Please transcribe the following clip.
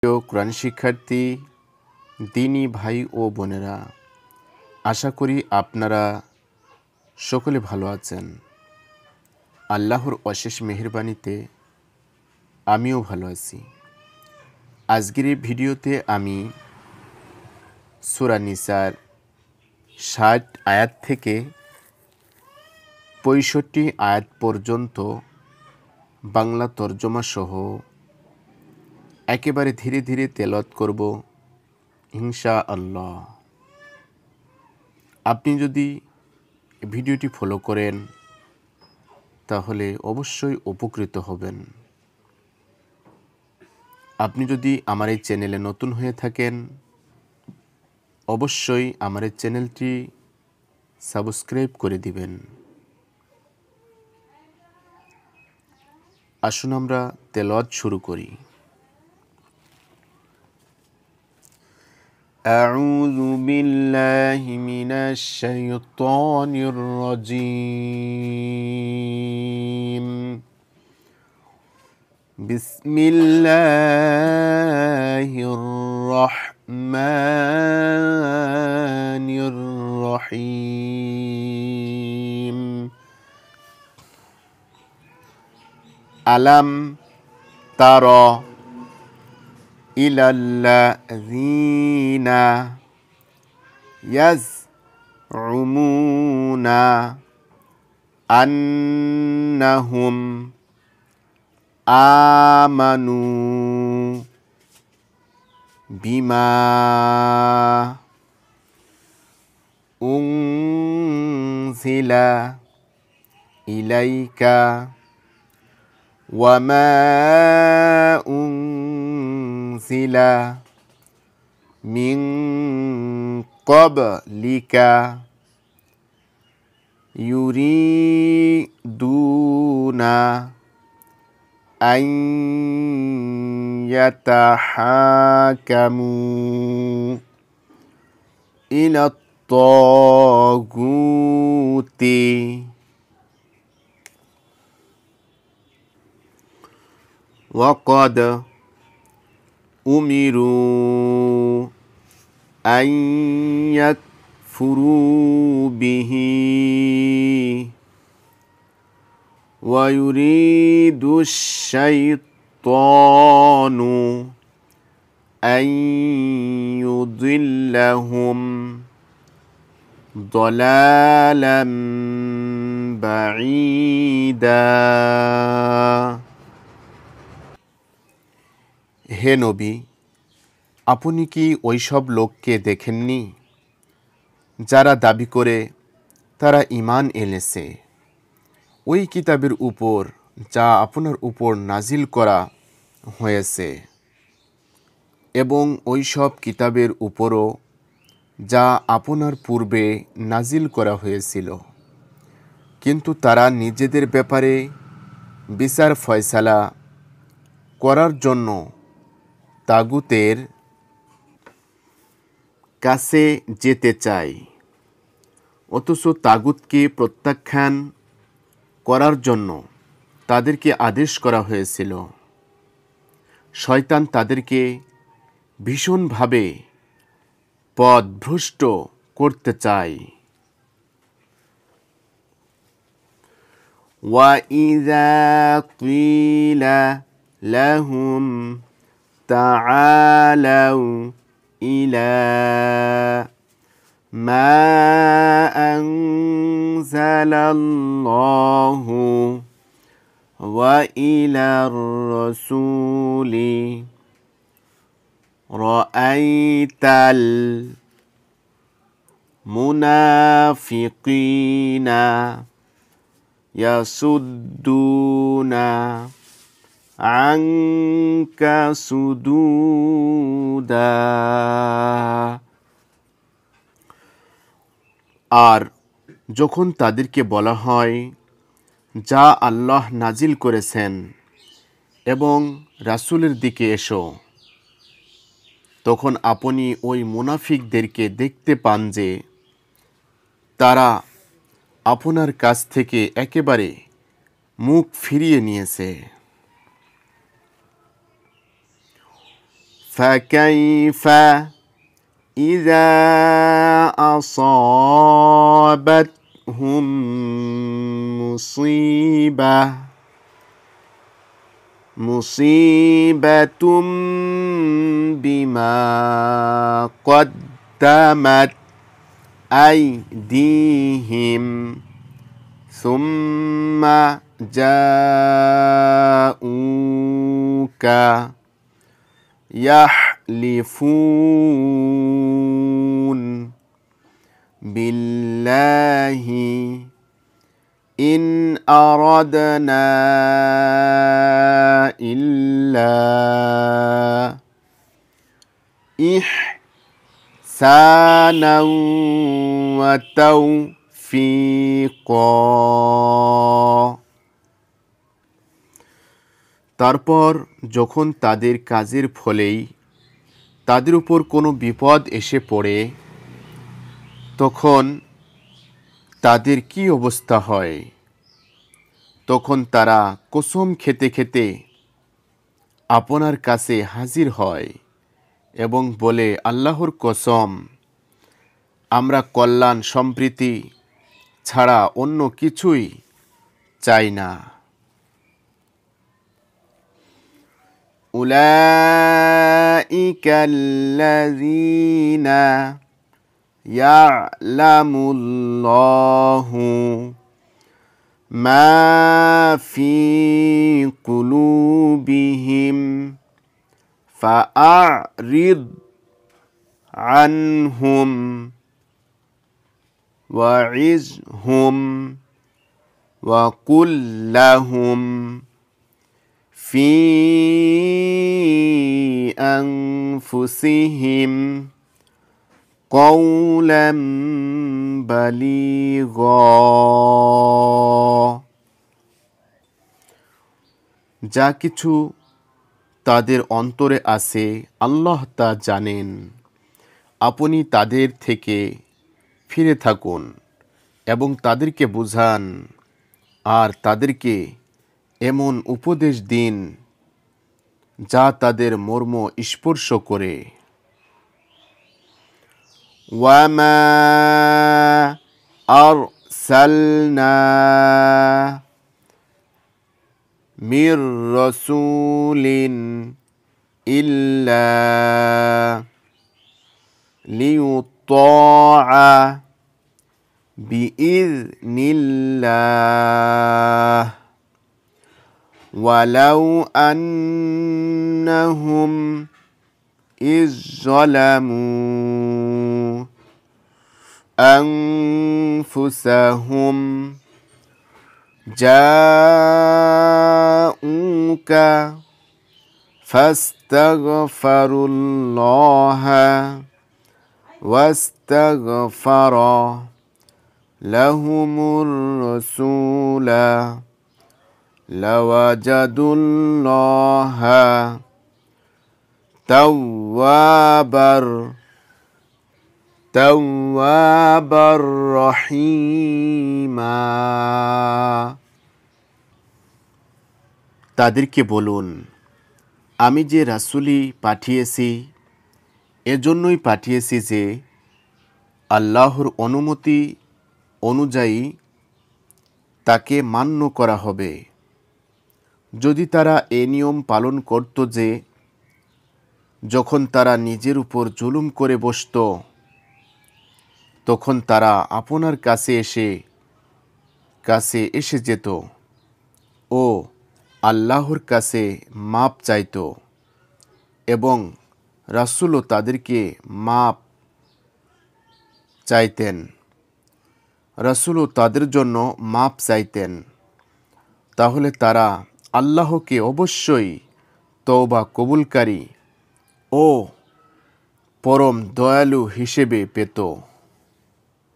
প্রিয় কোরআন শিক্ষার্থী, দিনী ভাই ও বোনেরা, আশা করি আপনারা সকলে ভালো আছেন। আল্লাহর অশেষ মেহেরবানিতে আমিও ভালো আছি। আজকের এই ভিডিওতে আমি সূরা নিসার ৬০ আয়াত থেকে ৬৫ আয়াত পর্যন্ত বাংলা তর্জমা সহ একেবারে ধীরে ধীরে তেলাওয়াত করব ইনশাআল্লাহ। আপনি যদি ভিডিওটি ফলো করেন তাহলে অবশ্যই উপকৃত হবেন। আপনি যদি আমার এই চ্যানেলে নতুন হয়ে থাকেন অবশ্যই আমার এই চ্যানেলটি সাবস্ক্রাইব করে দিবেন। আসুন আমরা তেলাওয়াত শুরু করি। আউযু বিল্লাহি মিনাশ শাইতানির রাজীম। বিসমিল্লাহির রহমানির রহিম। আলাম তারা ইলাল্লাযীনা ইয়াজউমুনা আন্নাহুম আমানু বিমা উনজিলা ইলাইকা ওয়া মা উনজিলা মিন ক্বাবলিকা ইউরিদুনা আন ইয়াতাহাকামু ইলাত তাগুতি ওয়াকাদ উমিরু আন ইয়াকফুরু বিহি ওয়া ইউরিদুশ শাইতানু আন ইউদিল্লাহুম দালালাম বাঈদা। হে নবী, আপনি কি ওইসব লোককে দেখেননি যারা দাবি করে তারা ঈমান এনেছে ওই কিতাবের উপর যা আপনার উপর নাজিল করা হয়েছে এবং ওই সব কিতাবের উপরও যা আপনার পূর্বে নাজিল করা হয়েছিল, কিন্তু তারা নিজেদের ব্যাপারে বিচার ফয়সালা করার জন্য তাগুতের কাছে যেতে চায়, অথচ তাগুতকে প্রত্যাখ্যান করার জন্য তাদেরকে আদেশ করা হয়েছিল। শয়তান তাদেরকে ভীষণভাবে পথভ্রষ্ট করতে চায়। وَإِذَا قِيلَ لَهُمْ تَعَالَوْا إِلَى مَا أَنزَلَ اللَّهُ وَإِلَى الرَّسُولِ رَأَيْتَ الْمُنَافِقِينَ يَصُدُّونَ عَنكَ صُدُودًا। আর যখন তাদেরকে বলা হয় যা আল্লাহ নাজিল করেছেন এবং রাসূলের দিকে এসো, তখন আপনি ওই মুনাফিকদেরকে দেখতে পান যে তারা আপনার কাছ থেকে একেবারে মুখ ফিরিয়ে নিয়েছে। فكيف إذا أصابتهم مصيبة بما قدمت أيديهم ثم جاءوك يحلفون بالله إن أردنا إلا إحسانا وتوفيقا। তারপর যখন তাদের কাজের ফলেই তাদের উপর কোনো বিপদ এসে পড়ে তখন তাদের কি অবস্থা হয়? তখন তারা কসম খেতে খেতে আপনার কাছে হাজির হয় এবং বলে, আল্লাহর কসম, আমরা কল্যাণ সম্প্রীতি ছাড়া অন্য কিছুই চাই না। উলাইকাল্লাযীনা ইয়া'লামুল্লাহু মা ফি কুলুবিহিম ফাআরিদ আনহুম ওয়া'iজহুম ওয়াকুল লাহুম ফি আনফুসিহিম কওলাম বালিগা। যা কিছু তাদের অন্তরে আছে আল্লাহ তা জানেন। আপনি তাদের থেকে ফিরে থাকুন এবং তাদেরকে বুঝান আর তাদেরকে এমন উপদেশ দিন যা তাদের মর্ম স্পর্শ করে। ওয়ামা আরসালনা মির রাসূলিন ইল্লা লিইউত্তাআ বিইذনিল্লাহ ওয়ালাউ আন্নাহুম ইয যালামু আনফুসাহুম জাউকা ফাস্তাগফিরুল্লাহা ওয়াস্তাগফারা লাহুমুর রাসূলা লাওয়াজাদুল্লাহা তাওয়াবার রহিমা। তাদেরকে বলুন, আমি যে রাসূলি পাঠিয়েছি এজন্যই পাঠিয়েছি যে আল্লাহর অনুমতি অনুযায়ী তাকে মান্য করা হবে। যদি তারা এই নিয়ম পালন করত যে যখন তারা নিজের উপর জুলুম করে বসত তখন তারা আপনার কাছে এসে যেত ও আল্লাহর কাছে মাপ চাইত এবং রাসূলও তাদেরকে মাপ চাইতেন, রাসূলও তাদের জন্য মাপ চাইতেন, তাহলে তারা আল্লাহকে অবশ্যই তওবা কবুলকারী ও পরম দয়ালু হিসেবে পেত।